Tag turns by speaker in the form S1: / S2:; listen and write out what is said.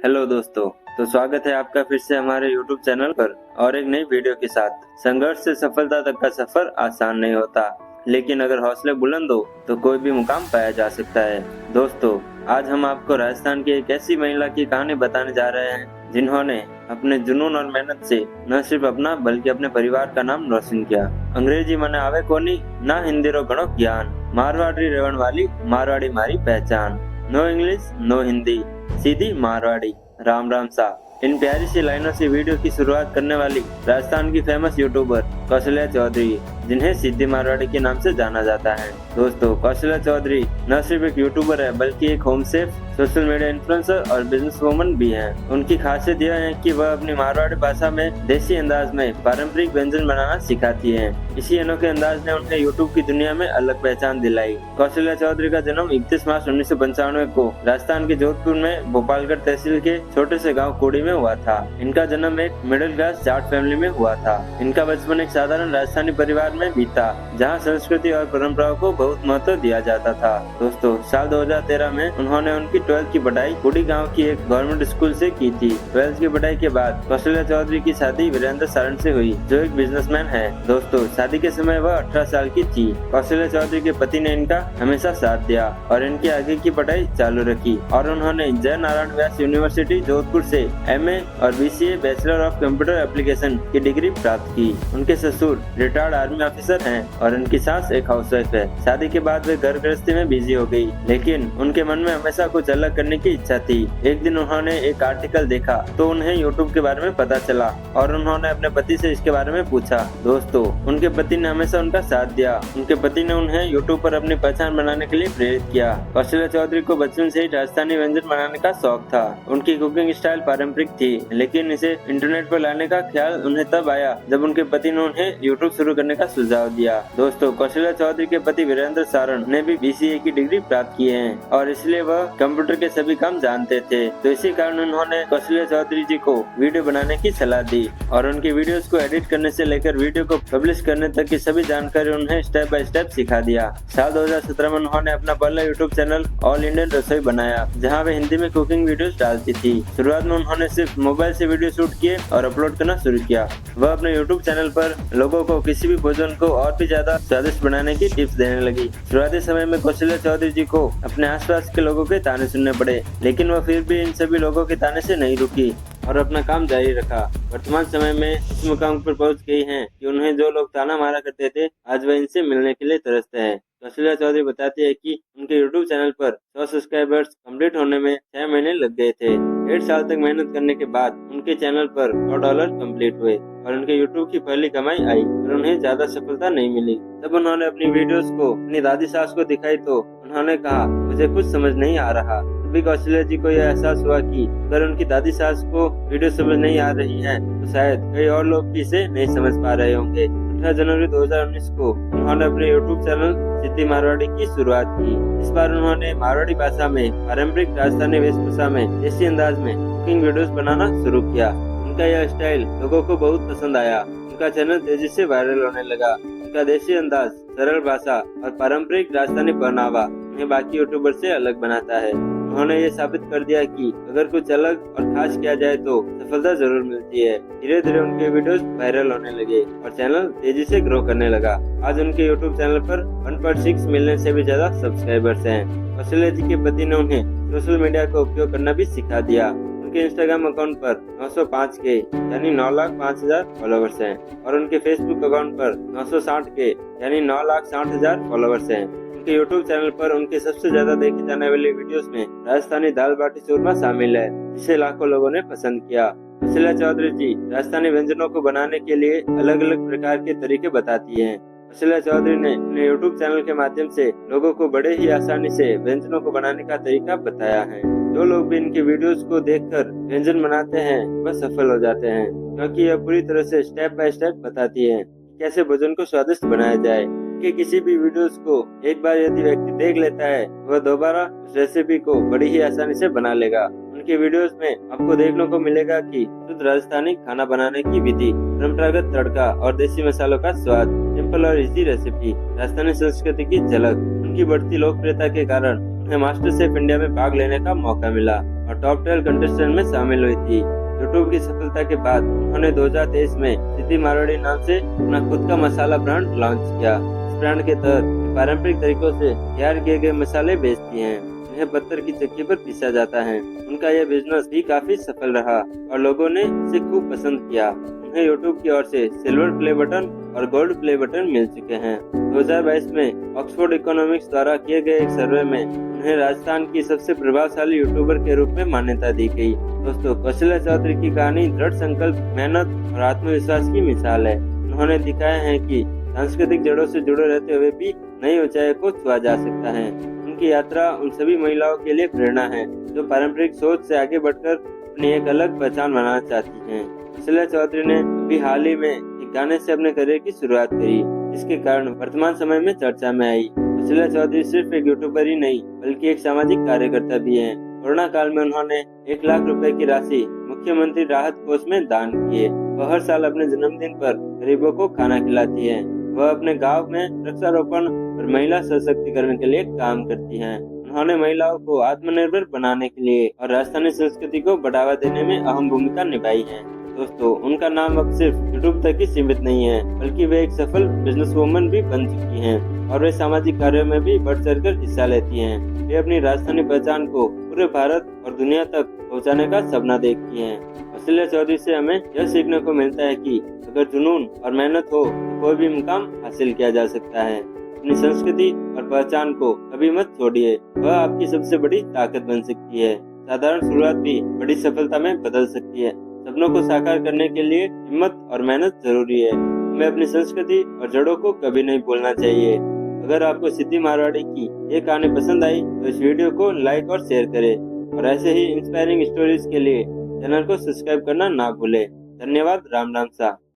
S1: Hello दोस्तों, तो स्वागत है आपका फिर से हमारे YouTube चैनल पर और एक नई वीडियो के साथ। संघर्ष से सफलता तक का सफर आसान नहीं होता, लेकिन अगर हौसले बुलंद हो तो कोई भी मुकाम पाया जा सकता है। दोस्तों, आज हम आपको राजस्थान की एक ऐसी महिला की कहानी बताने जा रहे हैं जिन्होंने अपने जुनून और मेहनत से न सिर्फ अपना बल्कि अपने परिवार का नाम रोशन किया। अंग्रेजी मने आवे कोनी, ना हिंदी रो घणो ज्ञान, मारवाड़ी रहने वाली मारवाड़ी मारी पहचान। नो इंग्लिश नो हिंदी, सीधी मारवाड़ी। राम राम सा। इन प्यारी सी लाइनों से वीडियो की शुरुआत करने वाली राजस्थान की फेमस यूट्यूबर कौशल्या चौधरी, जिन्हें सीधी मारवाड़ी के नाम से जाना जाता है। दोस्तों, कौशल्या चौधरी न सिर्फ एक यूट्यूबर है बल्कि एक home safe, social media influencer और बिजनेस वुमन भी हैं। उनकी खासियत यह है कि वह अपनी मारवाड़ी भाषा में देसी अंदाज में पारंपरिक व्यंजन बनाना सिखाती हैं। इसी अनोखे अंदाज ने उन्हें यूट्यूब की दुनिया में अलग पहचान दिलाई। कौशल्या चौधरी का जन्म 31 मार्च 1995 को राजस्थान के जोधपुर में भोपालगढ़ तहसील के छोटे से गाँव कोड़ी में हुआ था। इनका जन्म एक मिडिल क्लास जाट फैमिली में हुआ था। इनका बचपन एक साधारण राजस्थानी परिवार में बीता, जहाँ संस्कृति और परंपराओं को बहुत महत्व दिया जाता था। दोस्तों, साल 2013 में उन्होंने उनकी 12th की पढ़ाई कुड़ी गांव की एक गवर्नमेंट स्कूल से की थी। 12th की पढ़ाई के बाद कौशल्या चौधरी की शादी वीरेंद्र सारण से हुई, जो एक बिजनेसमैन है। दोस्तों, शादी के समय वह 18 साल की थी। कौशल्या चौधरी के पति ने इनका हमेशा साथ दिया और इनकी आगे की पढ़ाई चालू रखी और उन्होंने जय नारायण व्यास यूनिवर्सिटी जोधपुर से MA और BCA bachelor of computer application की डिग्री प्राप्त की। उनके ससुर रिटायर्ड आर्मी ऑफिसर हैं और उनकी सास एक हाउसवाइफ है। शादी के बाद वे घर गृहस्थी में बिजी हो गई, लेकिन उनके मन में हमेशा कुछ अलग करने की इच्छा थी। एक दिन उन्होंने एक आर्टिकल देखा तो उन्हें यूट्यूब के बारे में पता चला और उन्होंने अपने पति से इसके बारे में पूछा। दोस्तों, उनके पति ने हमेशा उनका साथ दिया। उनके पति ने उन्हें यूट्यूब पर अपनी पहचान बनाने के लिए प्रेरित किया। कौशल्या चौधरी को बचपन से ही राजस्थानी व्यंजन बनाने का शौक था। उनकी कुकिंग स्टाइल पारंपरिक थी, लेकिन इसे इंटरनेट पर लाने का ख्याल उन्हें तब आया जब उनके पति ने उन्हें यूट्यूब शुरू करने का सुझाव दिया। दोस्तों, कौशल्या चौधरी के पति वीरेंद्र सारण ने भी BCA की डिग्री प्राप्त की है और इसलिए वह कंप्यूटर के सभी काम जानते थे। तो इसी कारण उन्होंने कौशल्या चौधरी जी को वीडियो बनाने की सलाह दी और उनकी वीडियोस को एडिट करने से लेकर वीडियो को पब्लिश करने तक की सभी जानकारी उन्हें स्टेप बाय स्टेप सिखा दिया। साल 2017 में उन्होंने अपना पहला यूट्यूब चैनल ऑल इंडियन रसोई बनाया, जहाँ वे हिंदी में कुकिंग वीडियोस डालती थी। शुरुआत में उन्होंने सिर्फ मोबाइल से वीडियो शूट किए और अपलोड करना शुरू किया। वह अपने यूट्यूब चैनल पर लोगों को किसी भी भोजन को और भी ज्यादा स्वादिष्ट बनाने की टिप्स देने लगी। शुरुआती समय में कौशल्या चौधरी जी को अपने आसपास के लोगों के ताने सुनने पड़े, लेकिन वह फिर भी इन सभी लोगों के ताने से नहीं रुकी और अपना काम जारी रखा। वर्तमान समय में इस मुकाम पर पहुंच गई हैं कि उन्हें जो लोग ताना मारा करते थे, आज वह इनसे मिलने के लिए तरसते हैं। कौशल्या चौधरी बताती है कि उनके यूट्यूब चैनल पर 100 सब्सक्राइबर्स कंप्लीट होने में 6 महीने लग गए थे। 1.5 साल तक मेहनत करने के बाद उनके चैनल पर $100 कंप्लीट हुए और उनके यूट्यूब की पहली कमाई आई, और उन्हें ज्यादा सफलता नहीं मिली। तब उन्होंने अपनी वीडियोस को अपनी दादी सास को दिखाई तो उन्होंने कहा, मुझे कुछ समझ नहीं आ रहा। तभी कौशल्या जी को यह एहसास हुआ कि अगर उनकी दादी सास को वीडियो समझ नहीं आ रही है तो शायद कई और लोग भी इसे नहीं समझ पा रहे होंगे। 18 जनवरी 2019 को उन्होंने अपने यूट्यूब चैनल सीधी मारवाड़ी की शुरुआत की। इस बार उन्होंने मारवाड़ी भाषा में पारंपरिक राजस्थानी वेशभूषा में देसी अंदाज में कुकिंग वीडियोस बनाना शुरू किया। उनका यह स्टाइल लोगों को बहुत पसंद आया। उनका चैनल तेजी से वायरल होने लगा। उनका देसी अंदाज, सरल भाषा और पारंपरिक राजस्थानी पहनावा उन्हें बाकी यूट्यूबर से अलग बनाता है। उन्होंने ये साबित कर दिया कि अगर कुछ अलग और खास किया जाए तो सफलता जरूर मिलती है। धीरे धीरे उनके वीडियोस वायरल होने लगे और चैनल तेजी से ग्रो करने लगा। आज उनके यूट्यूब चैनल पर 1.6 मिलियन से भी ज्यादा सब्सक्राइबर्स हैं। कौशल्या जी के पति ने उन्हें सोशल मीडिया का उपयोग करना भी सिखा दिया। उनके इंस्टाग्राम अकाउंट पर 905 के यानी 9,05,000 फॉलोवर्स हैं और उनके फेसबुक अकाउंट पर 960 के यानी 9,60,000 फॉलोवर्स हैं। उनके यूट्यूब चैनल पर उनके सबसे ज्यादा देखी जाने वाली वीडियोस में राजस्थानी दाल बाटी चूरमा शामिल है, जिसे लाखों लोगों ने पसंद किया। कौशल्या चौधरी जी राजस्थानी व्यंजनों को बनाने के लिए अलग अलग प्रकार के तरीके बताती हैं। कौशल्या चौधरी ने अपने यूट्यूब चैनल के माध्यम से लोगों को बड़े ही आसानी से व्यंजनों को बनाने का तरीका बताया है। जो लोग भी इनके वीडियोस को देखकर व्यंजन बनाते हैं वह सफल हो जाते हैं, क्योंकि यह पूरी तरह से स्टेप बाय स्टेप बताती है कैसे भोजन को स्वादिष्ट बनाया जाए। कि किसी भी वीडियोस को एक बार यदि व्यक्ति देख लेता है, वह दोबारा उस रेसिपी को बड़ी ही आसानी से बना लेगा। उनके वीडियोस में आपको देखने को मिलेगा कि शुद्ध राजस्थानी खाना बनाने की विधि, परंपरागत तड़का और देसी मसालों का स्वाद, सिंपल और इजी रेसिपी, राजस्थानी संस्कृति की झलक। उनकी बढ़ती लोकप्रियता के कारण उन्हें मास्टर शेफ इंडिया में भाग लेने का मौका मिला। और टॉप 12 कंटेस्टेंट में शामिल हुई थी। यूट्यूब की सफलता के बाद उन्होंने 2023 में सिद्धि मारवाड़ी नाम से अपना खुद का मसाला ब्रांड लॉन्च किया। इस ब्रांड के तहत पारंपरिक तरीकों से तैयार किए गए मसाले बेचती हैं। इन्हें पत्थर की चक्की पर पीसा जाता है। उनका यह बिजनेस भी काफी सफल रहा और लोगों ने इसे खूब पसंद किया। उन्हें यूट्यूब की ओर से सिल्वर प्ले बटन और गोल्ड प्ले बटन मिल चुके हैं। 2022 में ऑक्सफोर्ड इकोनॉमिक्स द्वारा किए गए एक सर्वे में उन्हें राजस्थान की सबसे प्रभावशाली यूट्यूबर के रूप में मान्यता दी गई। दोस्तों, कौशल्या चौधरी की कहानी दृढ़ संकल्प, मेहनत और आत्मविश्वास की मिसाल है। उन्होंने दिखाया है कि सांस्कृतिक जड़ों से जुड़े रहते हुए भी नई ऊंचाई को छुआ जा सकता है। उनकी यात्रा उन सभी महिलाओं के लिए प्रेरणा है जो पारंपरिक सोच से आगे बढ़कर अपनी एक अलग पहचान बनाना चाहती हैं। कौशल्या चौधरी ने अभी हाल ही में एक गाने से अपने करियर की शुरुआत करी, जिसके कारण वर्तमान समय में चर्चा में आई। कौशल्या चौधरी सिर्फ एक यूट्यूबर ही नहीं बल्कि एक सामाजिक कार्यकर्ता भी हैं। कोरोना काल में उन्होंने 1 लाख रुपए की राशि मुख्यमंत्री राहत कोष में दान किए। वह हर साल अपने जन्मदिन पर गरीबों को खाना खिलाती है। वह अपने गांव में वृक्षारोपण और महिला सशक्तिकरण के लिए काम करती हैं। उन्होंने महिलाओं को आत्मनिर्भर बनाने के लिए और राजस्थानी संस्कृति को बढ़ावा देने में अहम भूमिका निभाई है। दोस्तों, उनका नाम अब सिर्फ यूट्यूब तक ही सीमित नहीं है बल्कि वे एक सफल बिजनेस वुमन भी बन चुकी हैं और वे सामाजिक कार्यों में भी बढ़ चढ़कर हिस्सा लेती हैं। वे अपनी राजस्थानी पहचान को पूरे भारत और दुनिया तक पहुंचाने का सपना देखती हैं। कौशल्या चौधरी से हमें यह सीखने को मिलता है कि अगर जुनून और मेहनत हो तो कोई भी मुकाम हासिल किया जा सकता है। अपनी संस्कृति और पहचान को कभी मत छोड़िए, वह आपकी सबसे बड़ी ताकत बन सकती है। साधारण शुरुआत भी बड़ी सफलता में बदल सकती है। सपनों को साकार करने के लिए हिम्मत और मेहनत जरूरी है। हमें अपनी संस्कृति और जड़ों को कभी नहीं भूलना चाहिए। अगर आपको सिद्धि मारवाड़ी की ये कहानी पसंद आई तो इस वीडियो को लाइक और शेयर करें और ऐसे ही इंस्पायरिंग स्टोरीज के लिए चैनल को सब्सक्राइब करना ना भूलें। धन्यवाद। राम राम सा।